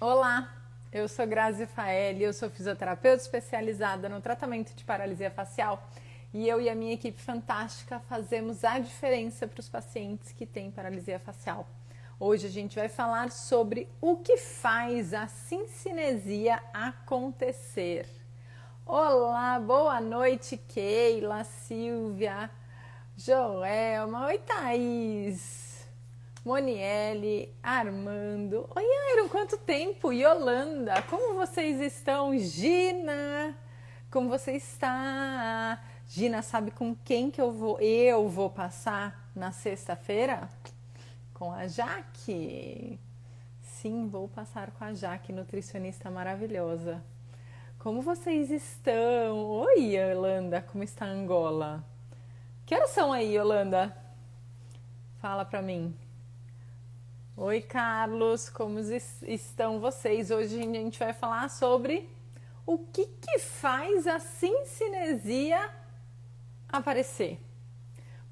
Olá, eu sou Grazi Faeli, eu sou fisioterapeuta especializada no tratamento de paralisia facial e eu e a minha equipe fantástica fazemos a diferença para os pacientes que têm paralisia facial. Hoje a gente vai falar sobre o que faz a cincinesia acontecer. Olá, boa noite, Keila, Silvia, Joelma, oi Thaís. Moniele, Armando, oi Iron, quanto tempo? Yolanda, como vocês estão? Gina, como você está? Gina, sabe com quem que eu vou passar na sexta-feira? Com a Jaque. Sim, vou passar com a Jaque, nutricionista maravilhosa. Como vocês estão? Oi Yolanda, como está Angola? Que horas são aí, Yolanda? Fala pra mim. Oi, Carlos, como estão vocês? Hoje a gente vai falar sobre o que faz a cincinesia aparecer.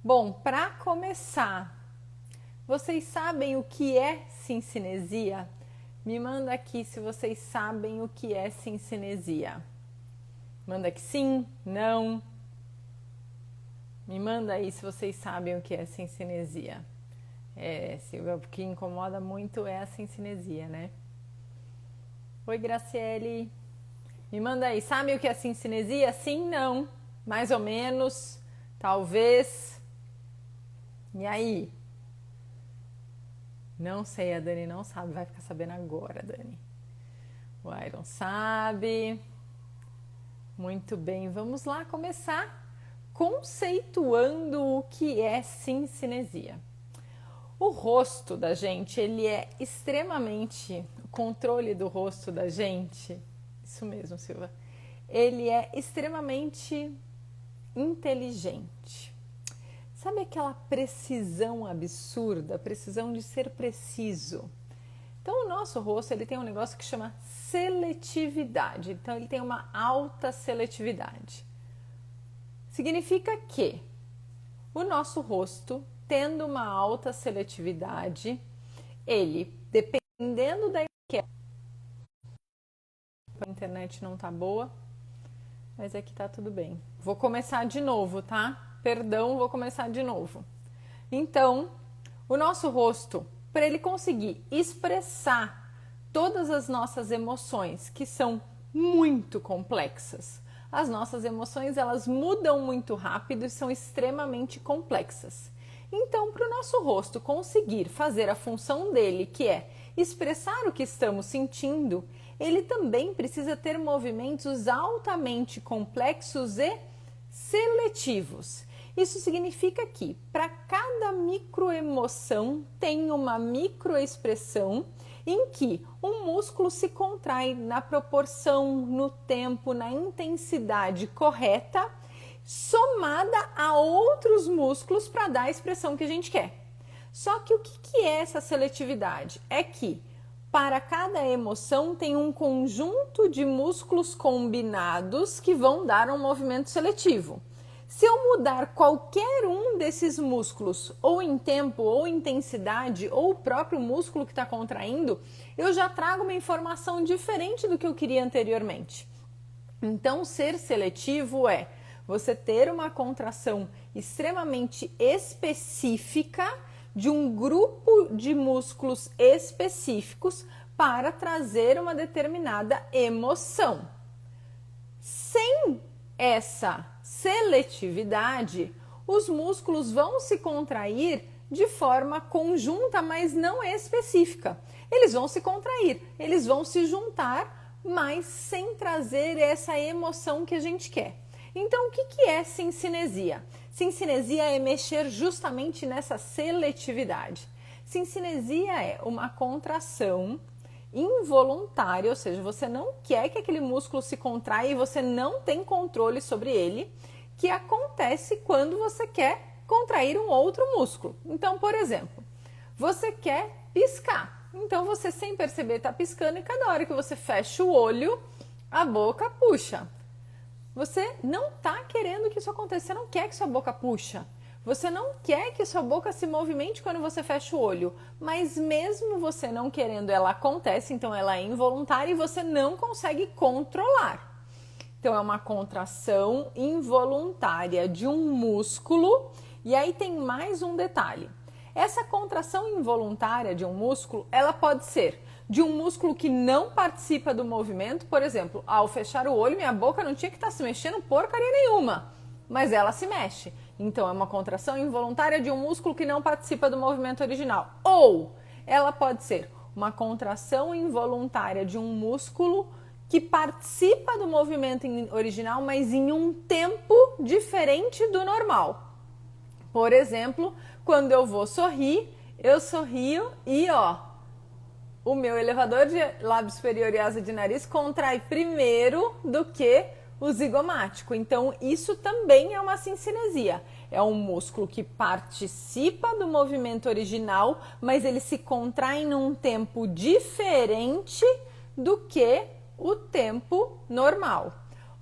Bom, para começar, vocês sabem o que é cincinesia? Me manda aqui se vocês sabem o que é cincinesia. Manda aqui sim, não. Me manda aí se vocês sabem o que é cincinesia. Silvia, o que incomoda muito é a cincinesia, né? Oi, Graciele. Me manda aí, sabe o que é cincinesia? Sim, não. Mais ou menos. Talvez. E aí? Não sei, a Dani não sabe. Vai ficar sabendo agora, Dani. O Iron sabe. Muito bem, vamos lá começar conceituando o que é cincinesia. O rosto da gente, ele é extremamente, o controle do rosto da gente, isso mesmo, Silva, ele é extremamente inteligente. Sabe aquela precisão absurda, precisão de ser preciso? Então, o nosso rosto, ele tem um negócio que chama seletividade, então ele tem uma alta seletividade. Significa que o nosso rosto, tendo uma alta seletividade, ele, dependendo da a internet não tá boa, mas aqui tá tudo bem. Vou começar de novo, tá? Perdão, vou começar de novo. Então, o nosso rosto, para ele conseguir expressar todas as nossas emoções, que são muito complexas, as nossas emoções, elas mudam muito rápido e são extremamente complexas. Então, para o nosso rosto conseguir fazer a função dele, que é expressar o que estamos sentindo, ele também precisa ter movimentos altamente complexos e seletivos. Isso significa que para cada microemoção tem uma microexpressão em que um músculo se contrai na proporção, no tempo, na intensidade correta, somada a outros músculos para dar a expressão que a gente quer. Só que o que é essa seletividade? É que para cada emoção tem um conjunto de músculos combinados que vão dar um movimento seletivo. Se eu mudar qualquer um desses músculos, ou em tempo, ou intensidade, ou o próprio músculo que está contraindo, eu já trago uma informação diferente do que eu queria anteriormente. Então, ser seletivo é você ter uma contração extremamente específica de um grupo de músculos específicos para trazer uma determinada emoção. Sem essa seletividade, os músculos vão se contrair de forma conjunta, mas não específica. Eles vão se contrair, eles vão se juntar, mas sem trazer essa emoção que a gente quer. Então, o que é cincinesia? Cincinesia é mexer justamente nessa seletividade. Cincinesia é uma contração involuntária, ou seja, você não quer que aquele músculo se contraia e você não tem controle sobre ele, que acontece quando você quer contrair um outro músculo. Então, por exemplo, você quer piscar. Então, você sem perceber está piscando e cada hora que você fecha o olho, a boca puxa. Você não está querendo que isso aconteça, você não quer que sua boca puxa. Você não quer que sua boca se movimente quando você fecha o olho, mas mesmo você não querendo, ela acontece, então ela é involuntária e você não consegue controlar. Então é uma contração involuntária de um músculo. E aí tem mais um detalhe. Essa contração involuntária de um músculo, ela pode ser de um músculo que não participa do movimento. Por exemplo, ao fechar o olho, minha boca não tinha que estar se mexendo porcaria nenhuma, mas ela se mexe. Então é uma contração involuntária de um músculo que não participa do movimento original. Ou ela pode ser uma contração involuntária de um músculo que participa do movimento original, mas em um tempo diferente do normal. Por exemplo, quando eu vou sorrir, eu sorrio e o meu elevador de lábio superior e asa de nariz contrai primeiro do que o zigomático. Então, isso também é uma sincinesia. É um músculo que participa do movimento original, mas ele se contrai num tempo diferente do que o tempo normal.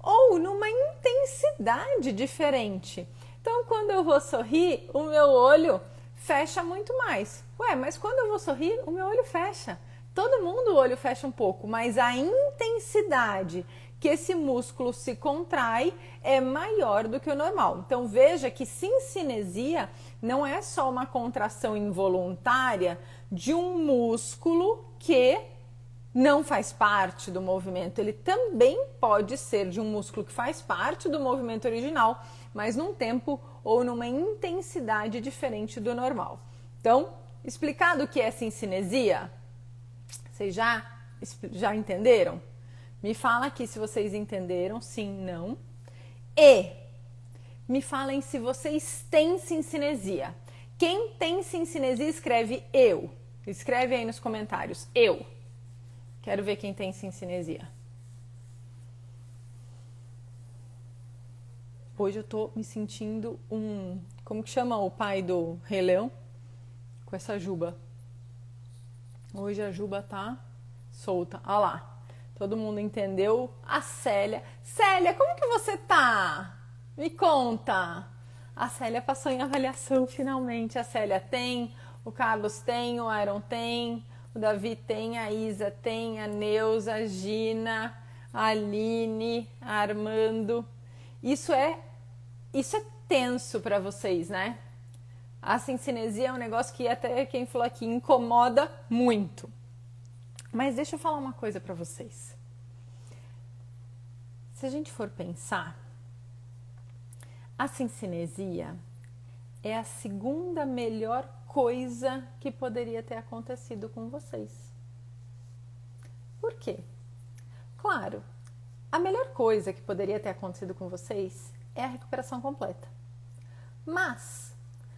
Ou numa intensidade diferente. Então, quando eu vou sorrir, o meu olho fecha muito mais. Ué, mas quando eu vou sorrir, o meu olho fecha. Todo mundo o olho fecha um pouco, mas a intensidade que esse músculo se contrai é maior do que o normal. Então veja que sincinesia não é só uma contração involuntária de um músculo que não faz parte do movimento. Ele também pode ser de um músculo que faz parte do movimento original, mas num tempo ou numa intensidade diferente do normal. Então, explicado o que é sincinesia? Vocês já entenderam? Me fala aqui se vocês entenderam, sim, não. E me falem se vocês têm sincinesia. Quem tem sincinesia escreve eu. Escreve aí nos comentários, eu. Quero ver quem tem sincinesia. Hoje eu tô me sentindo como que chama o pai do Rei Leão? Com essa juba. Hoje a juba tá solta. Olha lá. Todo mundo entendeu? A Célia. Célia, como que você tá? Me conta. A Célia passou em avaliação finalmente. A Célia tem, o Carlos tem, o Aaron tem, o Davi tem, a Isa tem, a Neuza, a Gina, a Aline, a Armando. Isso é tenso para vocês, né? A sincinesia é um negócio que até quem falou aqui incomoda muito. Mas deixa eu falar uma coisa para vocês. Se a gente for pensar, a sincinesia é a segunda melhor coisa que poderia ter acontecido com vocês. Por quê? Claro, a melhor coisa que poderia ter acontecido com vocês é a recuperação completa. Mas,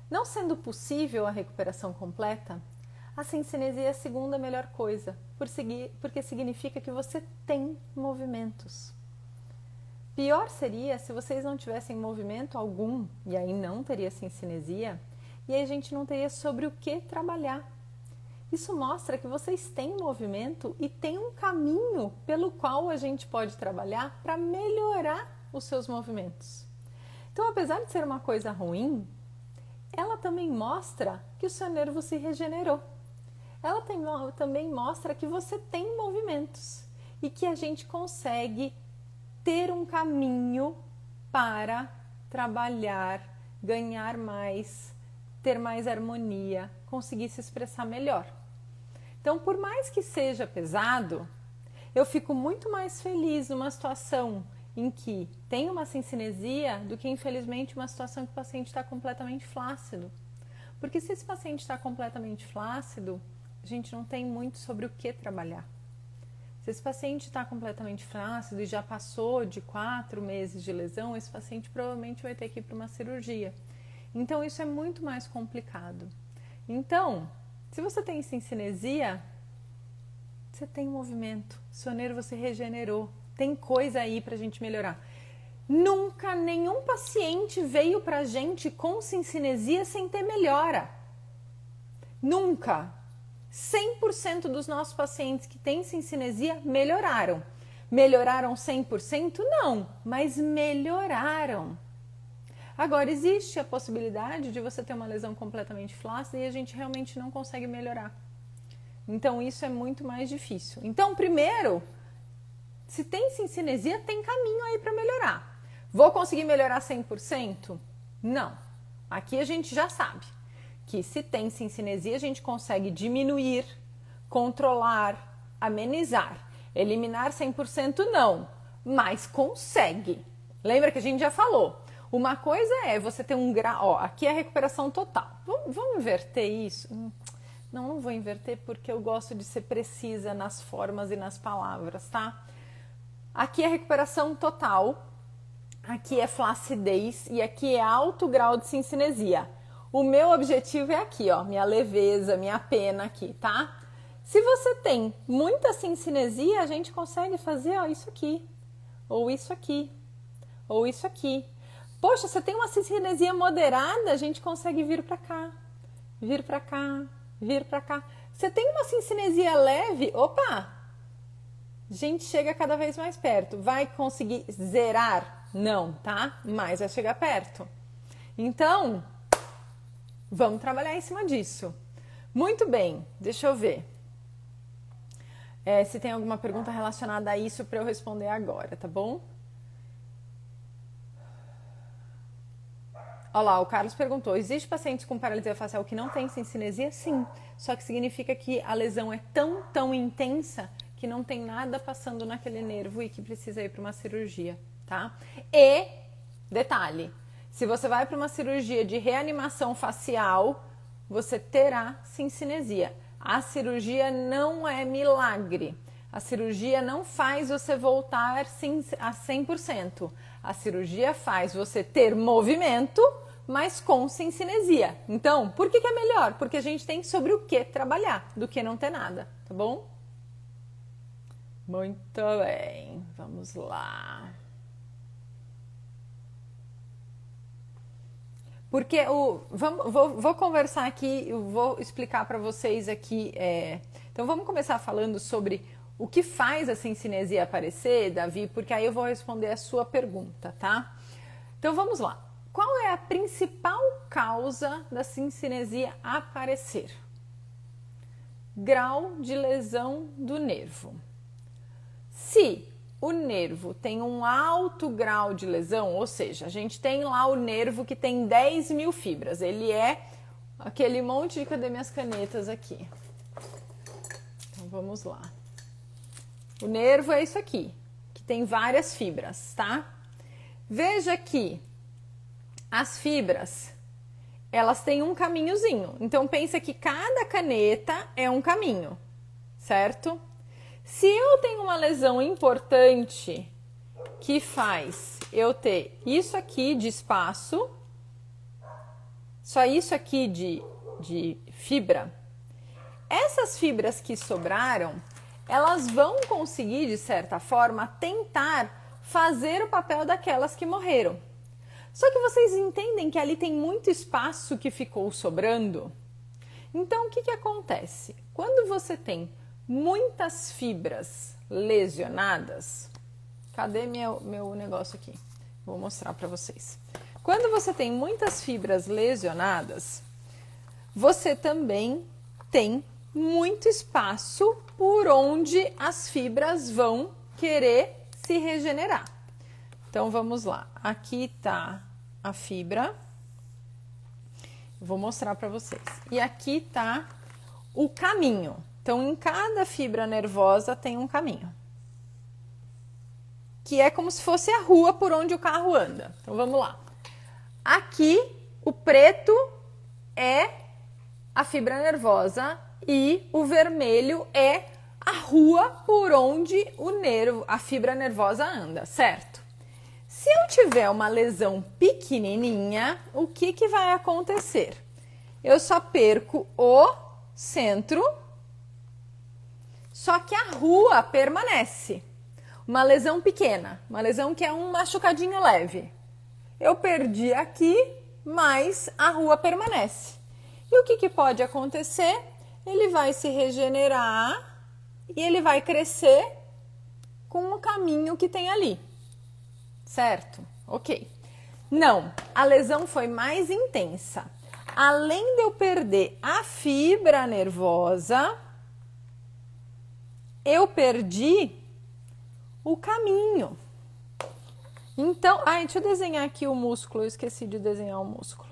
não sendo possível a recuperação completa, a sincinesia é a segunda melhor coisa, porque significa que você tem movimentos. Pior seria se vocês não tivessem movimento algum, e aí não teria sincinesia, e aí a gente não teria sobre o que trabalhar. Isso mostra que vocês têm movimento e tem um caminho pelo qual a gente pode trabalhar para melhorar os seus movimentos. Então, apesar de ser uma coisa ruim, ela também mostra que o seu nervo se regenerou. Ela também mostra que você tem movimentos e que a gente consegue ter um caminho para trabalhar, ganhar mais, ter mais harmonia, conseguir se expressar melhor. Então, por mais que seja pesado, eu fico muito mais feliz numa situação em que tem uma sincinesia do que, infelizmente, uma situação que o paciente está completamente flácido. Porque se esse paciente está completamente flácido, a gente não tem muito sobre o que trabalhar. Se esse paciente está completamente flácido e já passou de 4 meses de lesão, esse paciente provavelmente vai ter que ir para uma cirurgia. Então, isso é muito mais complicado. Então, se você tem sincinesia, você tem movimento, seu nervo se regenerou, tem coisa aí para a gente melhorar. Nunca nenhum paciente veio para a gente com sincinesia sem ter melhora. Nunca. 100% dos nossos pacientes que têm sincinesia melhoraram. Melhoraram 100%? Não, mas melhoraram. Agora, existe a possibilidade de você ter uma lesão completamente flácida e a gente realmente não consegue melhorar. Então, isso é muito mais difícil. Então, primeiro, se tem cincinesia, tem caminho aí para melhorar. Vou conseguir melhorar 100%? Não. Aqui a gente já sabe que se tem cincinesia, a gente consegue diminuir, controlar, amenizar. Eliminar 100% não, mas consegue. Lembra que a gente já falou? Uma coisa é você ter um grau... Ó, aqui é a recuperação total. Vamos inverter isso? Não vou inverter porque eu gosto de ser precisa nas formas e nas palavras, tá? Aqui é recuperação total, aqui é flacidez e aqui é alto grau de cincinesia. O meu objetivo é aqui, ó, minha leveza, minha pena aqui, tá? Se você tem muita cincinesia, a gente consegue fazer, ó, isso aqui, ou isso aqui, ou isso aqui. Poxa, você tem uma cincinesia moderada, a gente consegue vir pra cá, vir pra cá, vir pra cá. Você tem uma cincinesia leve, opa! A gente chega cada vez mais perto. Vai conseguir zerar? Não, tá? Mas vai chegar perto. Então, vamos trabalhar em cima disso. Muito bem, deixa eu ver. Se tem alguma pergunta relacionada a isso para eu responder agora, tá bom? Olha lá, o Carlos perguntou, existe pacientes com paralisia facial que não tem cincinesia? Sim, só que significa que a lesão é tão intensa que não tem nada passando naquele nervo e que precisa ir para uma cirurgia, tá? E, detalhe, se você vai para uma cirurgia de reanimação facial, você terá cincinesia. A cirurgia não é milagre. A cirurgia não faz você voltar a 100%. A cirurgia faz você ter movimento, mas com cincinesia. Então, por que é melhor? Porque a gente tem sobre o que trabalhar, do que não ter nada, tá bom? Muito bem, vamos lá. Porque vou conversar aqui, eu vou explicar para vocês aqui. Então vamos começar falando sobre o que faz a cincinesia aparecer, Davi, porque aí eu vou responder a sua pergunta, tá? Então vamos lá. Qual é a principal causa da cincinesia aparecer? Grau de lesão do nervo. Se o nervo tem um alto grau de lesão, ou seja, a gente tem lá o nervo que tem 10.000 fibras, ele é aquele monte de... Cadê minhas canetas aqui? Então vamos lá. O nervo é isso aqui, que tem várias fibras, tá? Veja que as fibras, elas têm um caminhozinho. Então pensa que cada caneta é um caminho, certo? Se eu tenho uma lesão importante que faz eu ter isso aqui de espaço, só isso aqui de fibra, essas fibras que sobraram, elas vão conseguir, de certa forma, tentar fazer o papel daquelas que morreram. Só que vocês entendem que ali tem muito espaço que ficou sobrando? Então, o que acontece? Quando você tem muitas fibras lesionadas, cadê meu negócio aqui? Vou mostrar para vocês. Quando você tem muitas fibras lesionadas, você também tem muito espaço por onde as fibras vão querer se regenerar. Então vamos lá. Aqui tá a fibra. Vou mostrar para vocês. E aqui tá o caminho. Então, em cada fibra nervosa tem um caminho, que é como se fosse a rua por onde o carro anda. Então, vamos lá. Aqui, o preto é a fibra nervosa e o vermelho é a rua por onde a fibra nervosa anda, certo? Se eu tiver uma lesão pequenininha, o que vai acontecer? Eu só perco o centro, só que a rua permanece. Uma lesão pequena, uma lesão que é um machucadinho leve. Eu perdi aqui, mas a rua permanece. E o que pode acontecer? Ele vai se regenerar e ele vai crescer com o caminho que tem ali. Certo? Ok. Não, a lesão foi mais intensa. Além de eu perder a fibra nervosa, eu perdi o caminho. Então, deixa eu desenhar aqui o músculo, eu esqueci de desenhar o músculo.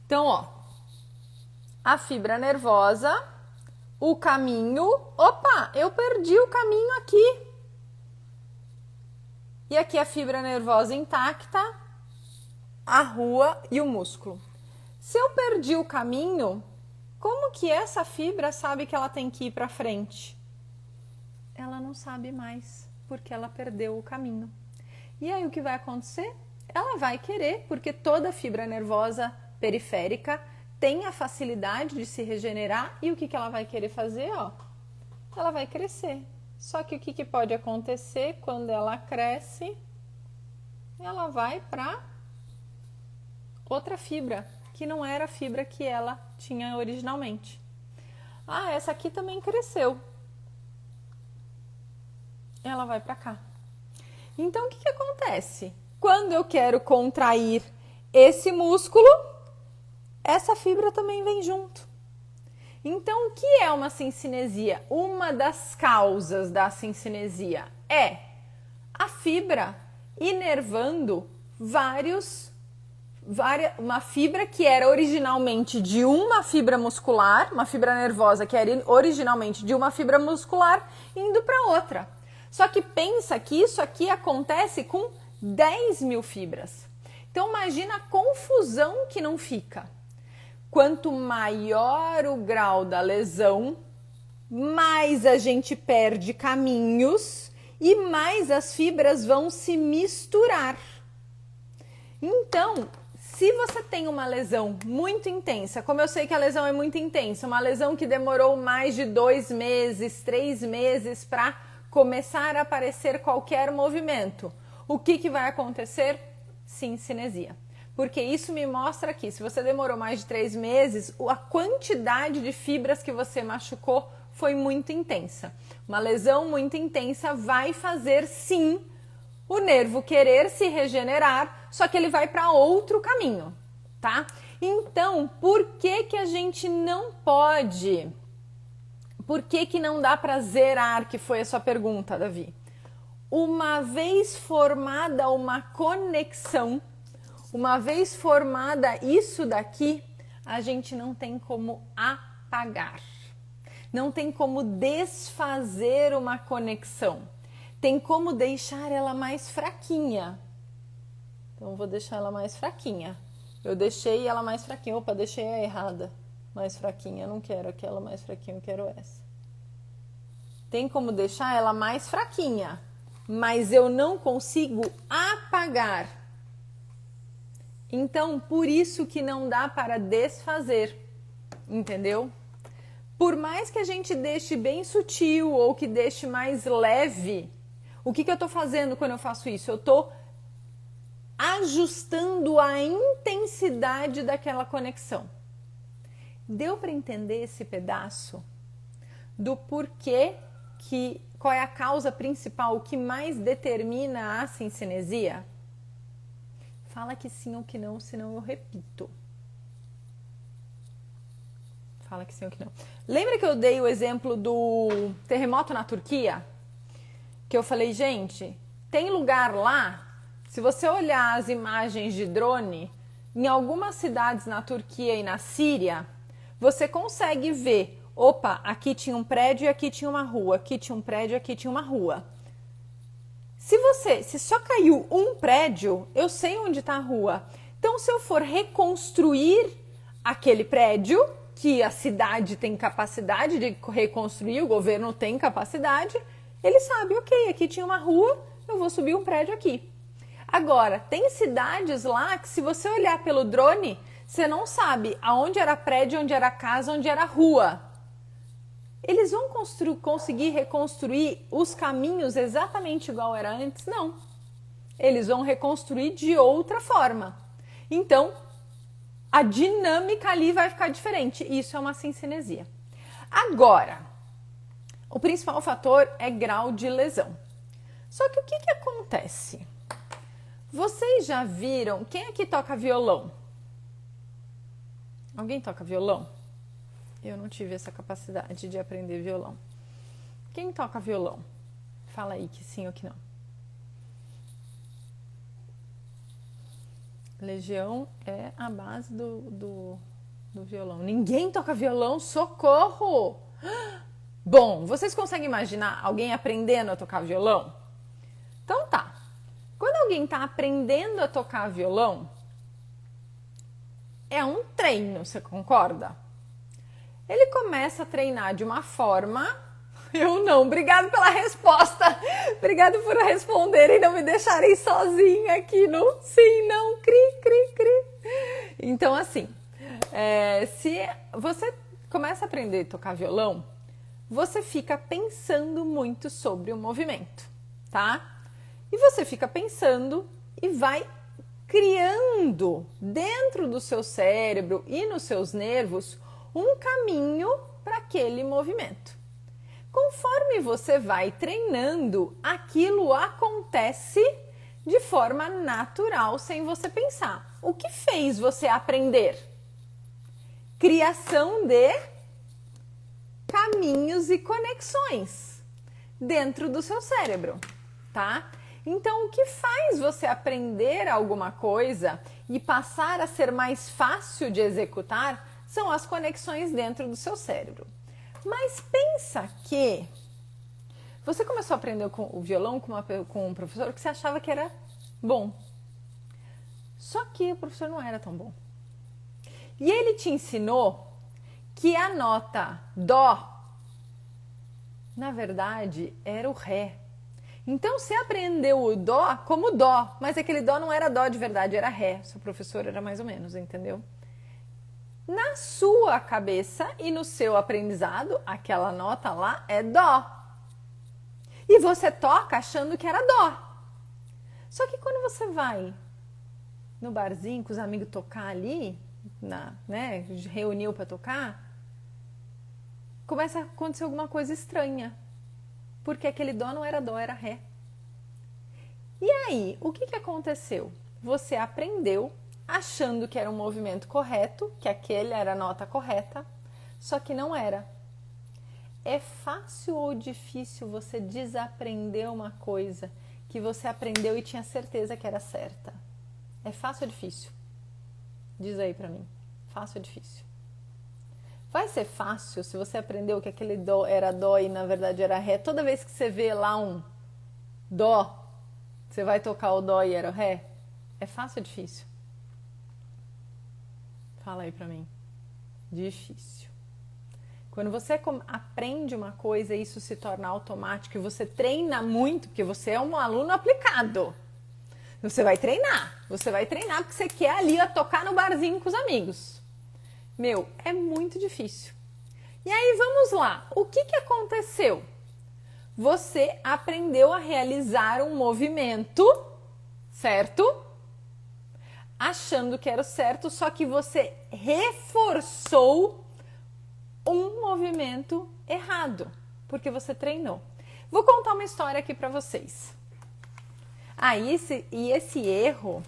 Então, ó, a fibra nervosa, o caminho, opa, eu perdi o caminho aqui. E aqui a fibra nervosa intacta, a rua e o músculo. Se eu perdi o caminho, como que essa fibra sabe que ela tem que ir para frente? Ela não sabe mais, porque ela perdeu o caminho. E aí o que vai acontecer? Ela vai querer, porque toda fibra nervosa periférica tem a facilidade de se regenerar, e o que ela vai querer fazer? Ó, ela vai crescer. Só que o que pode acontecer quando ela cresce? Ela vai para outra fibra, que não era a fibra que ela tinha originalmente. Essa aqui também cresceu. Ela vai para cá. Então, o que acontece? Quando eu quero contrair esse músculo, essa fibra também vem junto. Então, o que é uma sincinesia? Uma das causas da sincinesia é a fibra inervando uma fibra que era originalmente de uma fibra muscular, uma fibra nervosa que era originalmente de uma fibra muscular, indo para outra. Só que pensa que isso aqui acontece com 10 mil fibras. Então, imagina a confusão que não fica. Quanto maior o grau da lesão, mais a gente perde caminhos e mais as fibras vão se misturar. Então, se você tem uma lesão muito intensa, como eu sei que a lesão é muito intensa, uma lesão que demorou mais de 2 meses, 3 meses para começar a aparecer qualquer movimento, o que vai acontecer? Sincinesia. Porque isso me mostra que se você demorou mais de 3 meses, a quantidade de fibras que você machucou foi muito intensa. Uma lesão muito intensa vai fazer, sim, o nervo querer se regenerar, só que ele vai para outro caminho, tá? Então, por que a gente não pode? Por que não dá para zerar, que foi a sua pergunta, Davi? Uma vez formada uma conexão, uma vez formada isso daqui, a gente não tem como apagar. Não tem como desfazer uma conexão. Tem como deixar ela mais fraquinha. Então, eu vou deixar ela mais fraquinha. Eu deixei ela mais fraquinha. Opa, deixei a errada. Mais fraquinha. Eu não quero aquela mais fraquinha, eu quero essa. Tem como deixar ela mais fraquinha. Mas eu não consigo apagar. Então, por isso que não dá para desfazer, entendeu? Por mais que a gente deixe bem sutil ou que deixe mais leve, o que eu estou fazendo quando eu faço isso? Eu estou ajustando a intensidade daquela conexão. Deu para entender esse pedaço do porquê qual é a causa principal, o que mais determina a sincinesia? Fala que sim ou que não, senão eu repito. Fala que sim ou que não. Lembra que eu dei o exemplo do terremoto na Turquia? Que eu falei, gente, tem lugar lá, se você olhar as imagens de drone, em algumas cidades na Turquia e na Síria, você consegue ver, opa, aqui tinha um prédio e aqui tinha uma rua, aqui tinha um prédio e aqui tinha uma rua. Se só caiu um prédio, eu sei onde está a rua. Então, se eu for reconstruir aquele prédio, que a cidade tem capacidade de reconstruir, o governo tem capacidade, ele sabe, ok, aqui tinha uma rua, eu vou subir um prédio aqui. Agora, tem cidades lá que se você olhar pelo drone, você não sabe aonde era prédio, onde era casa, onde era rua. Eles vão conseguir reconstruir os caminhos exatamente igual era antes? Não. Eles vão reconstruir de outra forma. Então, a dinâmica ali vai ficar diferente. Isso é uma sincinesia. Agora, o principal fator é grau de lesão. Só que o que acontece? Vocês já viram? Quem aqui toca violão? Alguém toca violão? Eu não tive essa capacidade de aprender violão. Quem toca violão? Fala aí que sim ou que não. Legião é a base do violão. Ninguém toca violão? Socorro! Bom, vocês conseguem imaginar alguém aprendendo a tocar violão? Então tá. Quando alguém está aprendendo a tocar violão, é um treino, você concorda? Ele começa a treinar de uma forma... Eu não, obrigado pela resposta. Obrigado por responderem e não me deixarem sozinha aqui no sim, não, cri, cri, cri. Então assim, se você começa a aprender a tocar violão, você fica pensando muito sobre o movimento, tá? E você fica pensando e vai criando dentro do seu cérebro e nos seus nervos um caminho para aquele movimento. Conforme você vai treinando, aquilo acontece de forma natural, sem você pensar. O que fez você aprender? Criação de caminhos e conexões dentro do seu cérebro, tá? Então, o que faz você aprender alguma coisa e passar a ser mais fácil de executar são as conexões dentro do seu cérebro. Mas pensa que você começou a aprender o violão com um professor que você achava que era bom. Só que o professor não era tão bom. E ele te ensinou que a nota dó, na verdade, era o ré. Então você aprendeu o dó como dó, mas aquele dó não era dó de verdade, era ré. Seu professor era mais ou menos, entendeu? Na sua cabeça e no seu aprendizado, aquela nota lá é dó. E você toca achando que era dó. Só que quando você vai no barzinho com os amigos tocar ali, reuniu para tocar, começa a acontecer alguma coisa estranha. Porque aquele dó não era dó, era ré. E aí, o que aconteceu? Você aprendeu achando que era um movimento correto, que aquele era a nota correta, só que não era. É fácil ou difícil você desaprender uma coisa que você aprendeu e tinha certeza que era certa? É fácil ou difícil? Diz aí pra mim. Fácil ou difícil? Vai ser fácil se você aprendeu que aquele dó era dó e na verdade era ré. Toda vez que você vê lá um dó, você vai tocar o dó e era o ré? É fácil ou difícil? Fala aí pra mim. Difícil. Quando você aprende uma coisa e isso se torna automático e você treina muito, porque você é um aluno aplicado. Você vai treinar porque você quer ali tocar no barzinho com os amigos. Meu, é muito difícil. E aí vamos lá, o que aconteceu? Você aprendeu a realizar um movimento, certo? Achando que era o certo, só que você reforçou um movimento errado, porque você treinou. Vou contar uma história aqui para vocês. Esse erro,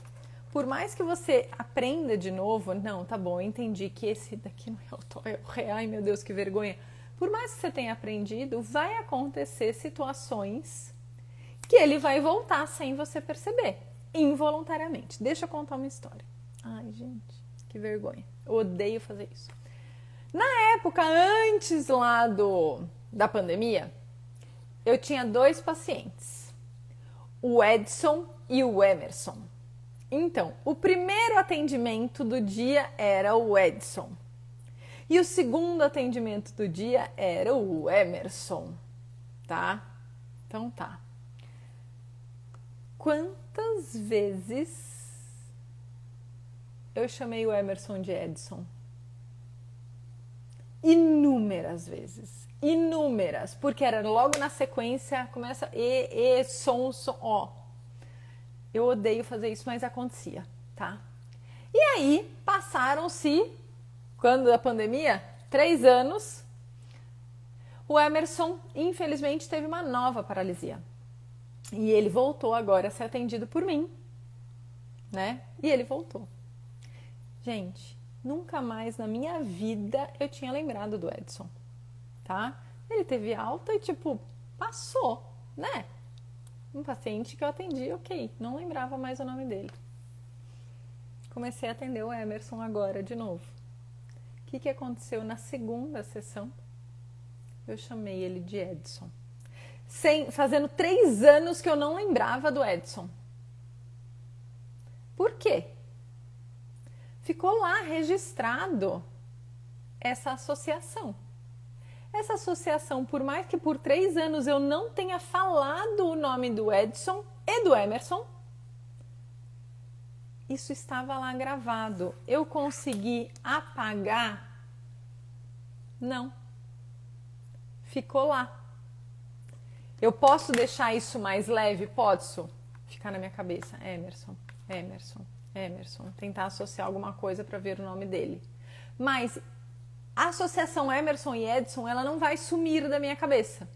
por mais que você aprenda de novo, não, tá bom, eu entendi que esse daqui não é o dó, é o ré, ai meu Deus, que vergonha. Por mais que você tenha aprendido, vai acontecer situações que ele vai voltar sem você perceber. Involuntariamente. Deixa eu contar uma história. Ai, gente, que vergonha. Eu odeio fazer isso. Na época, antes lá da pandemia, eu tinha 2 pacientes. O Edson e o Emerson. Então, o primeiro atendimento do dia era o Edson. E o segundo atendimento do dia era o Emerson. Tá? Então tá. Quantas vezes eu chamei o Emerson de Edson? Inúmeras vezes. Inúmeras. Porque era logo na sequência, começa som, ó. Eu odeio fazer isso, mas acontecia, tá? E aí, passaram-se, quando da pandemia, 3 anos, o Emerson, infelizmente, teve uma nova paralisia. E ele voltou agora a ser atendido por mim. né? E ele voltou. Gente, nunca mais na minha vida eu tinha lembrado do Edson, tá? Ele teve alta e, tipo, passou, né? Um paciente que eu atendi, ok, não lembrava mais o nome dele. Comecei a atender o Emerson agora de novo. O que aconteceu na segunda sessão? Eu chamei ele de Edson. Fazendo 3 anos que eu não lembrava do Edson. Por quê? Ficou lá registrado essa associação. Essa associação, por mais que por 3 anos eu não tenha falado o nome do Edson e do Emerson, isso estava lá gravado. Eu consegui apagar? Não. Ficou lá. Eu posso deixar isso mais leve? Posso. Ficar na minha cabeça. Emerson, Emerson, Emerson. Tentar associar alguma coisa para ver o nome dele. Mas a associação Emerson e Edson, ela não vai sumir da minha cabeça.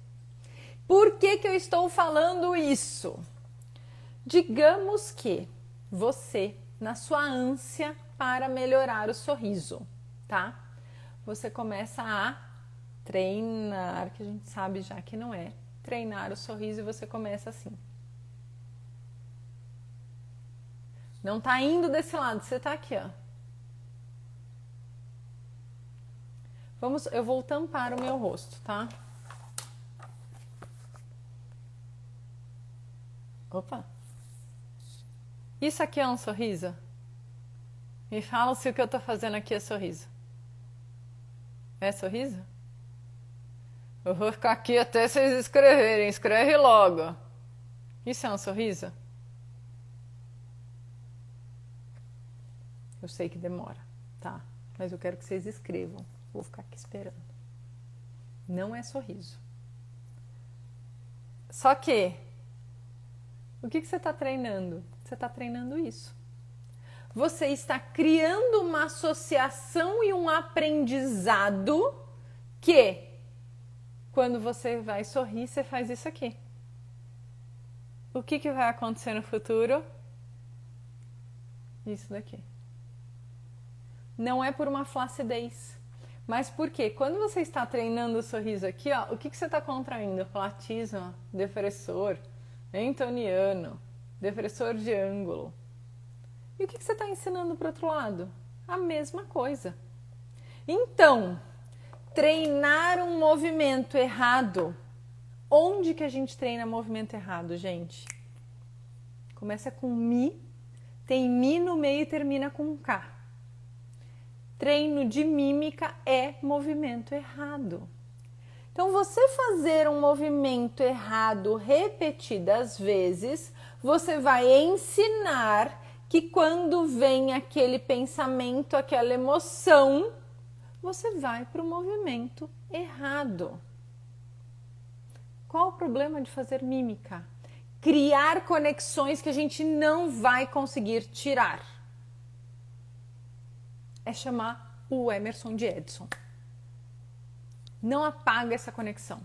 Por que eu estou falando isso? Digamos que você, na sua ânsia para melhorar o sorriso, tá? Você começa a treinar, que a gente sabe já que não é treinar o sorriso, e você começa assim. Não tá indo desse lado, você tá aqui, ó. Eu vou tampar o meu rosto, tá? Opa! Isso aqui é um sorriso? Me fala se o que eu tô fazendo aqui é sorriso. É sorriso? Eu vou ficar aqui até vocês escreverem. Escreve logo. Isso é um sorriso? Eu sei que demora, tá? Mas eu quero que vocês escrevam. Vou ficar aqui esperando. Não é sorriso. Só que, o que você está treinando? Você está treinando isso. Você está criando uma associação e um aprendizado que, quando você vai sorrir, você faz isso aqui. O que vai acontecer no futuro? Isso daqui. Não é por uma flacidez. Mas por quê? Quando você está treinando o sorriso aqui, ó, o que você está contraindo? Platisma, depressor, entoniano, depressor de ângulo. E o que você está ensinando para o outro lado? A mesma coisa. Então, treinar um movimento errado. Onde que a gente treina movimento errado, gente? Começa com Mi, tem Mi no meio e termina com K. Treino de mímica é movimento errado. Então, você fazer um movimento errado repetidas vezes, você vai ensinar que quando vem aquele pensamento, aquela emoção, você vai para o movimento errado. Qual o problema de fazer mímica? Criar conexões que a gente não vai conseguir tirar. É chamar o Emerson de Edson. Não apaga essa conexão.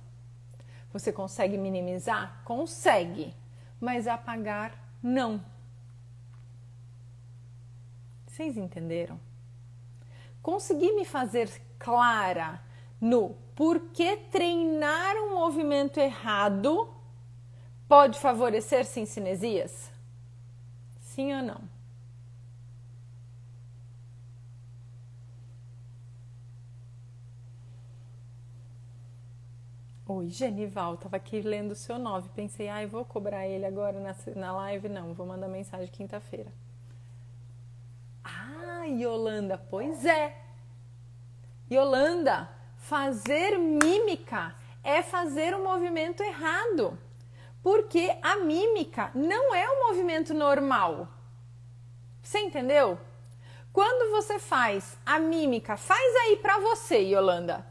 Você consegue minimizar? Consegue. Mas apagar, não. Vocês entenderam? Consegui me fazer clara no porquê treinar um movimento errado pode favorecer sincinesias? Sim ou não? Oi, Genival, tava aqui lendo o seu 9. Pensei, vou cobrar ele agora na live. Não, vou mandar mensagem quinta-feira. Yolanda, pois é. Yolanda, fazer mímica é fazer um movimento errado. Porque a mímica não é um movimento normal. Você entendeu? Quando você faz a mímica, faz aí pra você, Yolanda.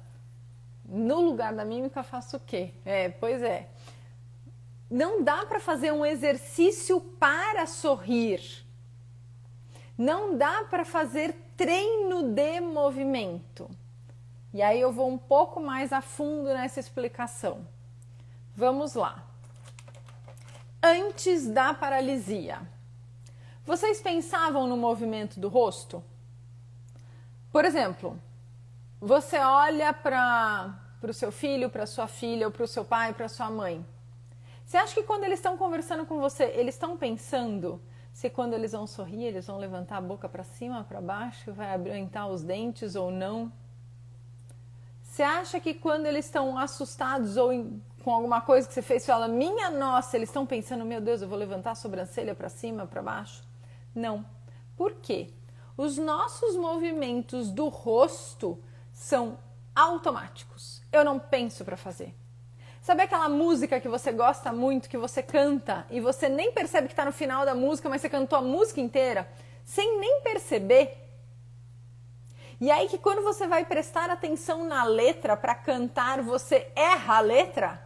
No lugar da mímica, faço o quê? Pois é. Não dá para fazer um exercício para sorrir. Não dá para fazer treino de movimento. E aí eu vou um pouco mais a fundo nessa explicação. Vamos lá. Antes da paralisia, Vocês pensavam no movimento do rosto? Por exemplo, você olha para o seu filho, para sua filha, ou para o seu pai, para sua mãe. Você acha que quando eles estão conversando com você, eles estão pensando se quando eles vão sorrir, eles vão levantar a boca para cima, para baixo, vai abrir os dentes ou não? Você acha que quando eles estão assustados ou com alguma coisa que você fez, você fala, minha nossa, eles estão pensando, meu Deus, eu vou levantar a sobrancelha para cima, para baixo? Não. Por quê? Os nossos movimentos do rosto são automáticos. Eu não penso para fazer. Sabe aquela música que você gosta muito, que você canta e você nem percebe que está no final da música, mas você cantou a música inteira sem nem perceber? E aí que quando você vai prestar atenção na letra para cantar, você erra a letra?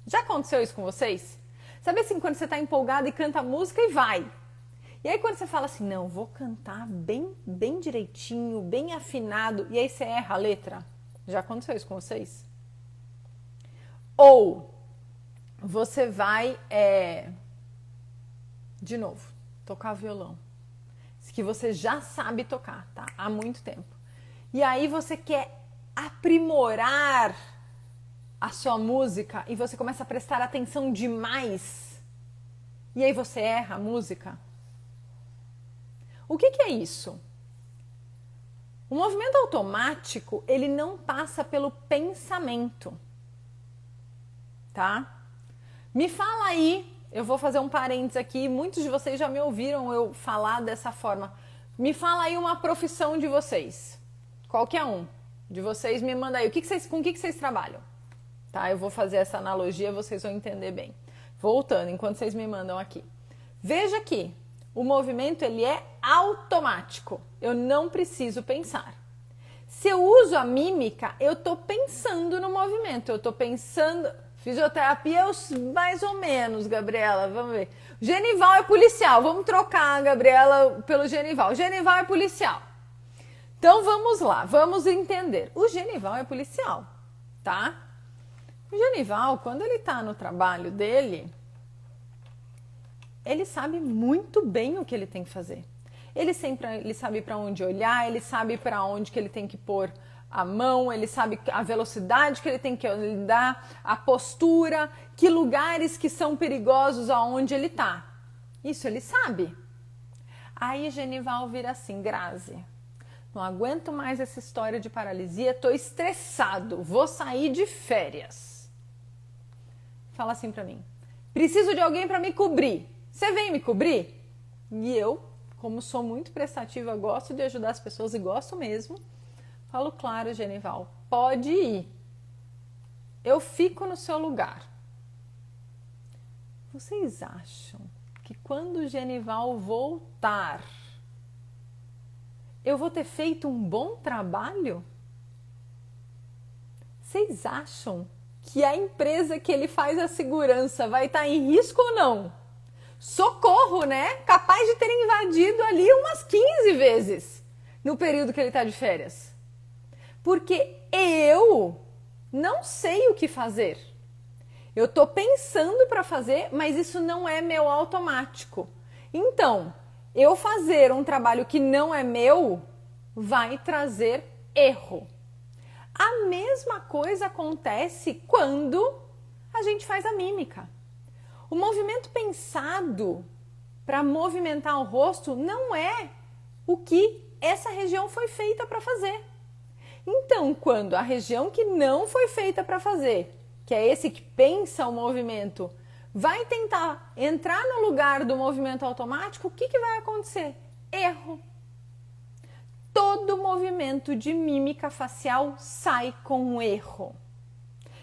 Já aconteceu isso com vocês? Sabe assim, quando você está empolgado e canta a música e vai. E aí quando você fala assim, não, vou cantar bem direitinho, bem afinado, e aí você erra a letra? Já aconteceu isso com vocês? Ou você vai, de novo, tocar violão, que você já sabe tocar, tá? Há muito tempo. E aí você quer aprimorar a sua música e você começa a prestar atenção demais. E aí você erra a música. O que é isso? O movimento automático, ele não passa pelo pensamento, tá? Me fala aí, eu vou fazer um parênteses aqui, muitos de vocês já me ouviram eu falar dessa forma. Me fala aí uma profissão de vocês, qualquer um de vocês, me manda aí, com o que vocês trabalham? Tá, eu vou fazer essa analogia, vocês vão entender bem. Voltando, enquanto vocês me mandam aqui. Veja aqui, o movimento ele é automático, eu não preciso pensar. Se eu uso a mímica, eu estou pensando no movimento, eu estou pensando... Fisioterapia, mais ou menos, Gabriela, vamos ver. Genival é policial, vamos trocar a Gabriela pelo Genival. Genival é policial. Então vamos lá, vamos entender. O Genival é policial, tá? O Genival, quando ele tá no trabalho dele, ele sabe muito bem o que ele tem que fazer. Ele sabe para onde olhar, ele sabe para onde que ele tem que pôr a mão, ele sabe a velocidade que ele tem que andar, a postura, que lugares que são perigosos aonde ele tá. Isso ele sabe. Aí Genival vira assim, Grazi, não aguento mais essa história de paralisia, tô estressado, vou sair de férias. Fala assim pra mim, preciso de alguém pra me cobrir, você vem me cobrir? E eu, como sou muito prestativa, gosto de ajudar as pessoas e gosto mesmo, falo, claro, Genival, pode ir. Eu fico no seu lugar. Vocês acham que quando o Genival voltar, eu vou ter feito um bom trabalho? Vocês acham que a empresa que ele faz a segurança vai estar em risco ou não? Socorro, né? Capaz de ter invadido ali umas 15 vezes no período que ele está de férias. Porque eu não sei o que fazer. Eu estou pensando para fazer, mas isso não é meu automático. Então, eu fazer um trabalho que não é meu vai trazer erro. A mesma coisa acontece quando a gente faz a mímica. O movimento pensado para movimentar o rosto não é o que essa região foi feita para fazer. Então, quando a região que não foi feita para fazer, que é esse que pensa o movimento, vai tentar entrar no lugar do movimento automático, o que vai acontecer? Erro. Todo movimento de mímica facial sai com um erro.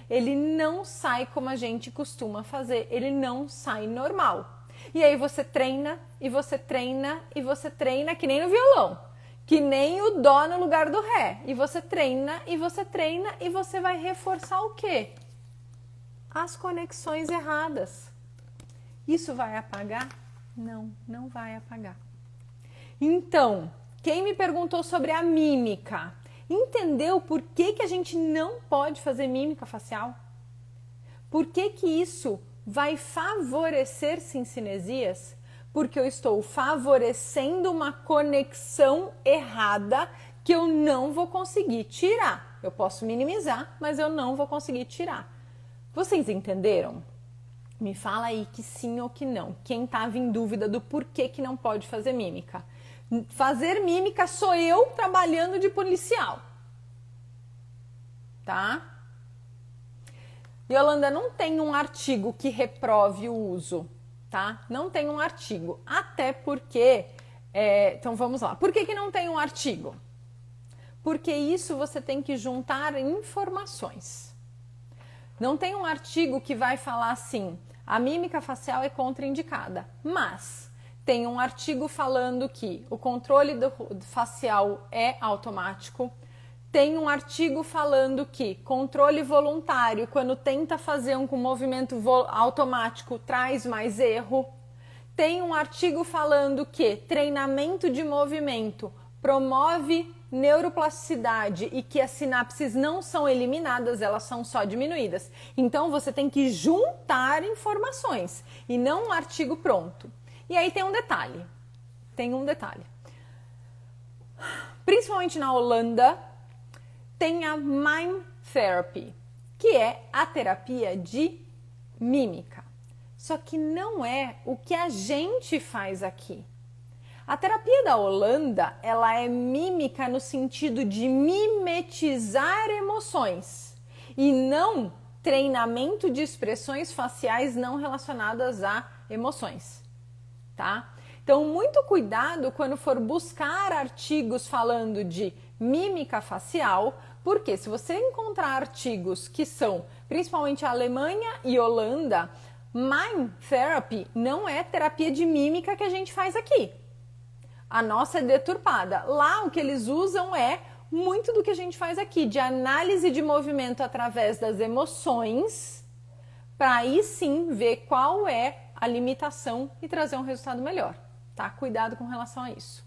Ele não sai como a gente costuma fazer, ele não sai normal. E aí você treina, e você treina, e você treina, que nem no violão. Que nem o dó no lugar do ré. E você treina, e você treina, e você vai reforçar o quê? As conexões erradas. Isso vai apagar? Não, não vai apagar. Então, quem me perguntou sobre a mímica, entendeu por que a gente não pode fazer mímica facial? Por que isso vai favorecer cincinesias? porque eu estou favorecendo uma conexão errada que eu não vou conseguir tirar. Eu posso minimizar, mas eu não vou conseguir tirar. Vocês entenderam? Me fala aí que sim ou que não. Quem estava em dúvida do porquê que não pode fazer mímica. Fazer mímica sou eu trabalhando de policial. Tá? Yolanda, não tem um artigo que reprove o uso, tá? Não tem um artigo. Até porque... então vamos lá. Por que não tem um artigo? Porque isso você tem que juntar informações. Não tem um artigo que vai falar assim, a mímica facial é contraindicada, mas tem um artigo falando que o controle facial é automático, tem um artigo falando que controle voluntário, quando tenta fazer um movimento automático, traz mais erro, tem um artigo falando que treinamento de movimento promove neuroplasticidade e que as sinapses não são eliminadas, elas são só diminuídas. Então você tem que juntar informações e não um artigo pronto. E aí tem um detalhe. Principalmente na Holanda, tem a Mime Therapy, que é a terapia de mímica. Só que não é o que a gente faz aqui. A terapia da Holanda, ela é mímica no sentido de mimetizar emoções e não treinamento de expressões faciais não relacionadas a emoções, tá? Então, muito cuidado quando for buscar artigos falando de mímica facial, porque se você encontrar artigos que são principalmente a Alemanha e Holanda, Mime Therapy não é terapia de mímica que a gente faz aqui. A nossa é deturpada. Lá o que eles usam é muito do que a gente faz aqui, de análise de movimento através das emoções, para aí sim ver qual é a limitação e trazer um resultado melhor, tá? Cuidado com relação a isso.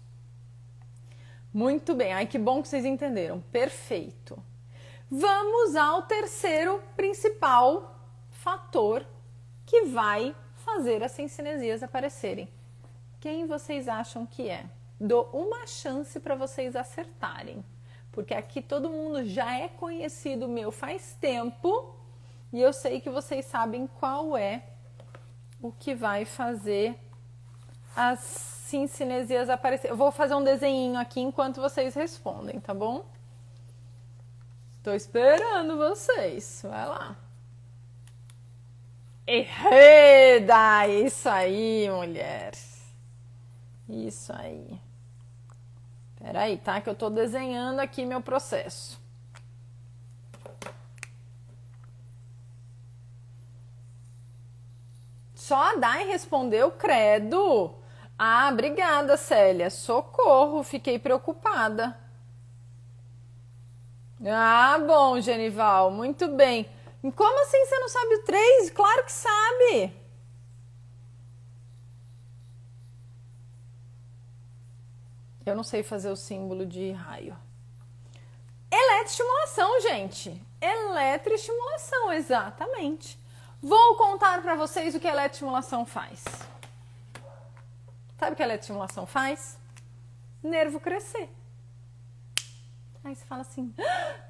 Muito bem, ai que bom que vocês entenderam, perfeito. Vamos ao terceiro principal fator que vai fazer as cincinesias aparecerem. Quem vocês acham que é? Dou uma chance para vocês acertarem, porque aqui todo mundo já é conhecido meu faz tempo e eu sei que vocês sabem qual é o que vai fazer as cincinesias aparecerem. Eu vou fazer um desenhinho aqui enquanto vocês respondem, tá bom? Tô esperando vocês, vai lá. Erreda! Isso aí, mulher. Isso aí. Peraí, tá? Que eu tô desenhando aqui meu processo. Só a Dai respondeu, credo. Ah, obrigada, Célia. Socorro, fiquei preocupada. Ah, bom, Genival, muito bem. Como assim você não sabe o 3? Claro que sabe. Eu não sei fazer o símbolo de raio. Eletroestimulação, gente. Eletroestimulação, exatamente. Vou contar para vocês o que a eletroestimulação faz. Sabe o que a eletroestimulação faz? Nervo crescer. Aí você fala assim,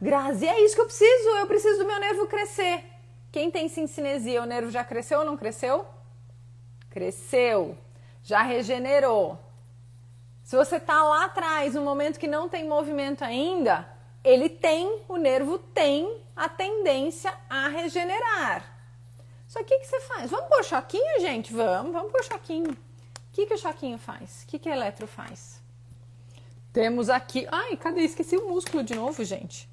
Grazi, é isso que eu preciso do meu nervo crescer. Quem tem cincinesia, o nervo já cresceu ou não cresceu? Cresceu, já regenerou. Se você tá lá atrás, no momento que não tem movimento ainda, o nervo tem a tendência a regenerar. Só que o que você faz? Vamos pôr choquinho, gente? Vamos pôr choquinho. O que o choquinho faz? O que a eletro faz? Temos aqui... Ai, cadê? Esqueci o músculo de novo, gente.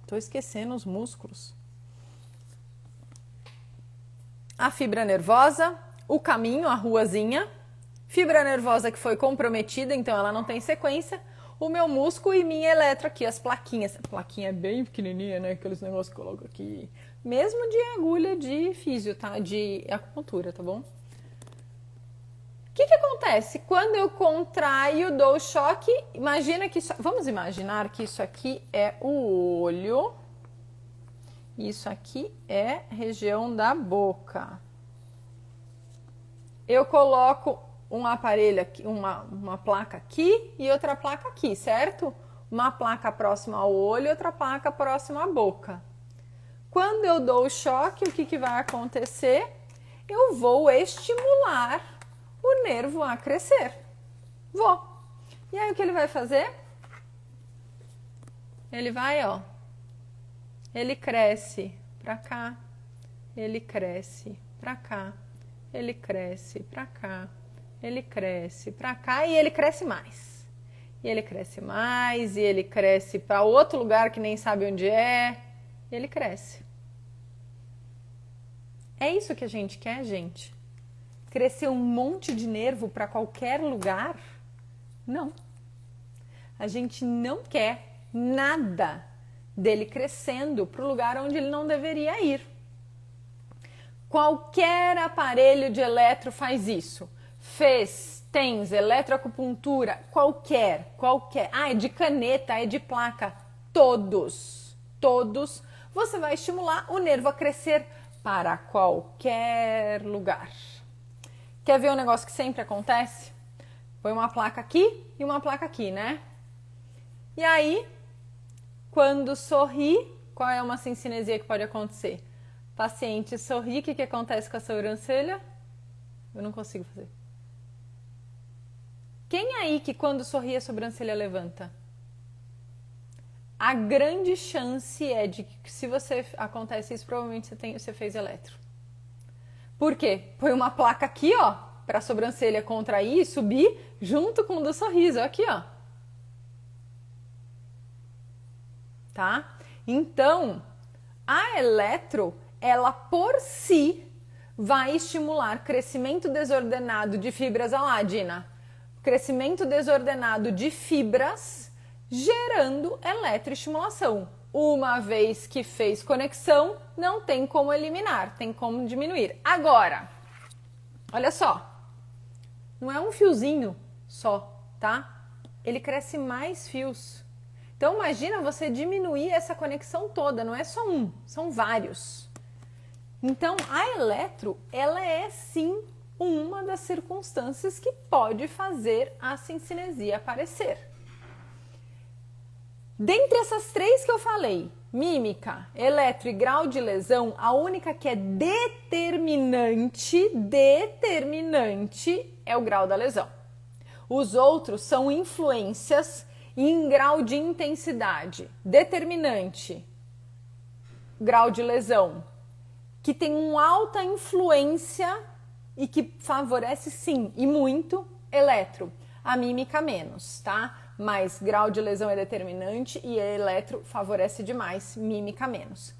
Tô esquecendo os músculos. A fibra nervosa, o caminho, a ruazinha. Fibra nervosa que foi comprometida, então ela não tem sequência. O meu músculo e minha eletro aqui, as plaquinhas. A plaquinha é bem pequenininha, né? Aqueles negócios que eu coloco aqui. Mesmo de agulha de físio, tá? De acupuntura, tá bom? O que acontece? Quando eu contraio, dou choque, imagina que vamos imaginar que isso aqui é o olho, isso aqui é região da boca. eu coloco um aparelho aqui, uma placa aqui e outra placa aqui, certo? Uma placa próxima ao olho e outra placa próxima à boca. Quando eu dou o choque, o que vai acontecer? Eu vou estimular o nervo a crescer. Vou. E aí o que ele vai fazer? Ele vai, ó. Ele cresce pra cá. Ele cresce pra cá. Ele cresce pra cá. Ele cresce pra cá e ele cresce mais. E ele cresce mais e ele cresce para outro lugar que nem sabe onde é. E ele cresce. É isso que a gente quer, gente? Crescer um monte de nervo para qualquer lugar? Não. A gente não quer nada dele crescendo para o lugar onde ele não deveria ir. Qualquer aparelho de eletro faz isso. Fez, TENS, eletroacupuntura, qualquer. Ah, é de caneta, é de placa. Todos. Você vai estimular o nervo a crescer para qualquer lugar. Quer ver um negócio que sempre acontece? Põe uma placa aqui e uma placa aqui, né? E aí, quando sorri, qual é uma sincinesia que pode acontecer? Paciente sorri, o que acontece com a sobrancelha? Eu não consigo fazer. Quem aí que quando sorri a sobrancelha levanta? A grande chance é de que se você acontece isso, provavelmente você fez eletro. Por quê? Põe uma placa aqui, ó, para a sobrancelha contrair e subir junto com o do sorriso, aqui, ó. Tá? Então, a eletro, ela por si vai estimular crescimento desordenado de fibras, olha lá, Dina, crescimento desordenado de fibras, gerando eletroestimulação. Uma vez que fez conexão, não tem como eliminar, tem como diminuir. Agora, olha só, não é um fiozinho só, tá? Ele cresce mais fios. Então imagina você diminuir essa conexão toda, não é só um, são vários. Então a eletro, ela é sim uma das circunstâncias que pode fazer a sincinesia aparecer. Dentre essas três que eu falei, mímica, eletro e grau de lesão, a única que é determinante é o grau da lesão. Os outros são influências em grau de intensidade. Determinante, grau de lesão, que tem uma alta influência e que favorece sim, e muito, eletro. A mímica menos, tá? Mas grau de lesão é determinante e a eletro favorece demais, mímica menos.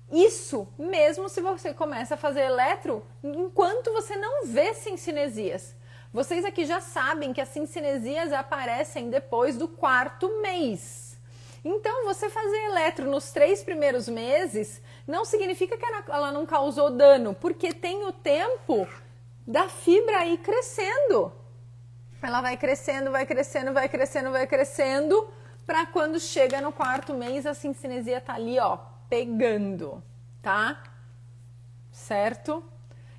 Isso mesmo se você começa a fazer eletro enquanto você não vê sincinesias. Vocês aqui já sabem que as sincinesias aparecem depois do 4º mês. Então, você fazer eletro nos 3 primeiros meses não significa que ela não causou dano, porque tem o tempo da fibra aí crescendo. Ela vai crescendo, para quando chega no 4º mês a sincinesia tá ali, ó, pegando, tá? Certo?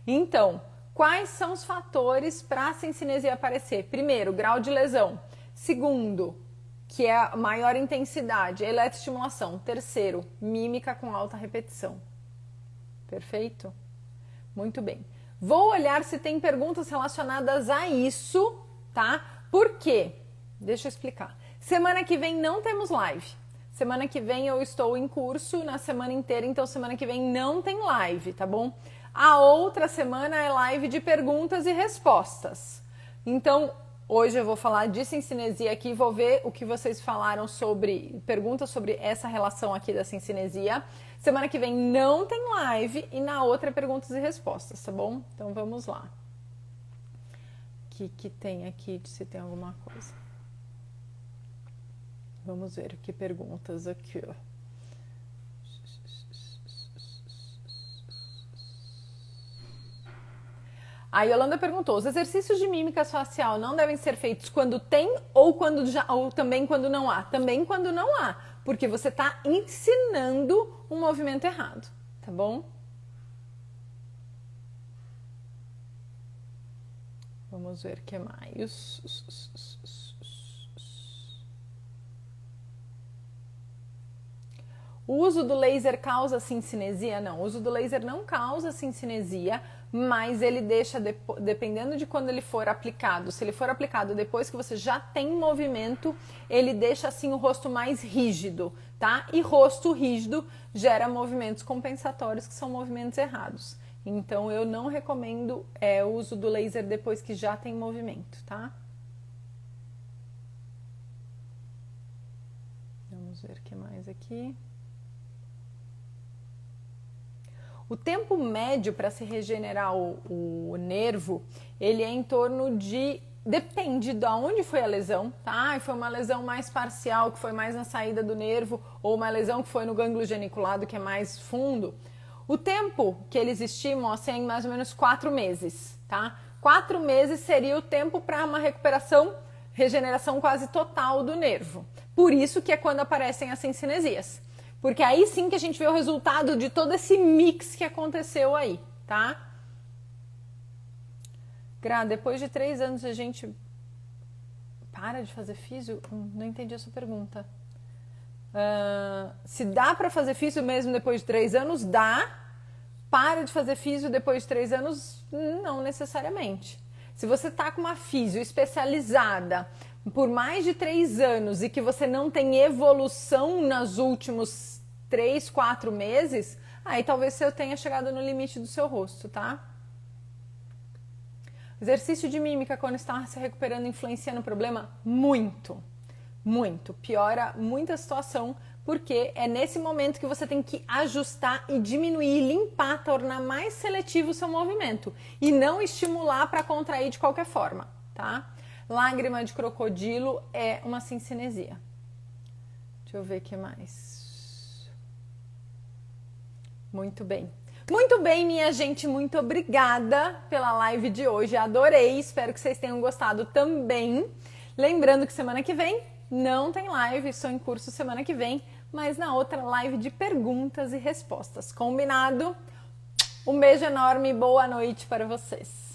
Então, quais são os fatores para a sincinesia aparecer? Primeiro, grau de lesão. Segundo, que é a maior intensidade, eletroestimulação. Terceiro, mímica com alta repetição. Perfeito? Muito bem. Vou olhar se tem perguntas relacionadas a isso, tá? Por quê? Deixa eu explicar. Semana que vem não temos live. Semana que vem eu estou em curso na semana inteira, então semana que vem não tem live, tá bom? A outra semana é live de perguntas e respostas. Então, hoje eu vou falar de sincinesia aqui, vou ver o que vocês falaram sobre, perguntas sobre essa relação aqui da sincinesia. Semana que vem não tem live e na outra é perguntas e respostas, tá bom? Então vamos lá. O que tem aqui, se tem alguma coisa? Vamos ver que perguntas aqui, ó. A Yolanda perguntou: os exercícios de mímica facial não devem ser feitos quando tem ou também quando não há? Também quando não há, porque você está ensinando um movimento errado, tá bom? Vamos ver o que mais. O uso do laser causa cincinesia? Não, o uso do laser não causa cincinesia, mas ele deixa, dependendo de quando ele for aplicado, se ele for aplicado depois que você já tem movimento, ele deixa assim o rosto mais rígido, tá? E rosto rígido gera movimentos compensatórios, que são movimentos errados. Então eu não recomendo o uso do laser depois que já tem movimento, tá? Vamos ver o que mais aqui. O tempo médio para se regenerar o nervo, ele é em torno de... Depende de onde foi a lesão, tá? Foi uma lesão mais parcial, que foi mais na saída do nervo, ou uma lesão que foi no gânglio geniculado, que é mais fundo. O tempo que eles estimam assim, é em mais ou menos 4 meses, tá? 4 meses seria o tempo para uma regeneração quase total do nervo. Por isso que é quando aparecem as cincinesias. Porque aí sim que a gente vê o resultado de todo esse mix que aconteceu aí, tá? Gra, depois de 3 anos a gente para de fazer físio? Não entendi a sua pergunta. Se dá para fazer físio mesmo depois de 3 anos, dá. Para de fazer físio depois de 3 anos, não necessariamente. Se você tá com uma físio especializada por mais de 3 anos e que você não tem evolução nos últimos 3, 4 meses, aí talvez você tenha chegado no limite do seu rosto, tá? Exercício de mímica quando está se recuperando influencia no problema? Muito, muito. Piora muito a situação, porque é nesse momento que você tem que ajustar e diminuir, limpar, tornar mais seletivo o seu movimento e não estimular para contrair de qualquer forma, tá? Lágrima de crocodilo é uma cincinesia. Deixa eu ver o que mais. Muito bem. Muito bem, minha gente, muito obrigada pela live de hoje, adorei, espero que vocês tenham gostado também. Lembrando que semana que vem não tem live, estou em curso semana que vem, mas na outra live de perguntas e respostas, combinado? Um beijo enorme e boa noite para vocês.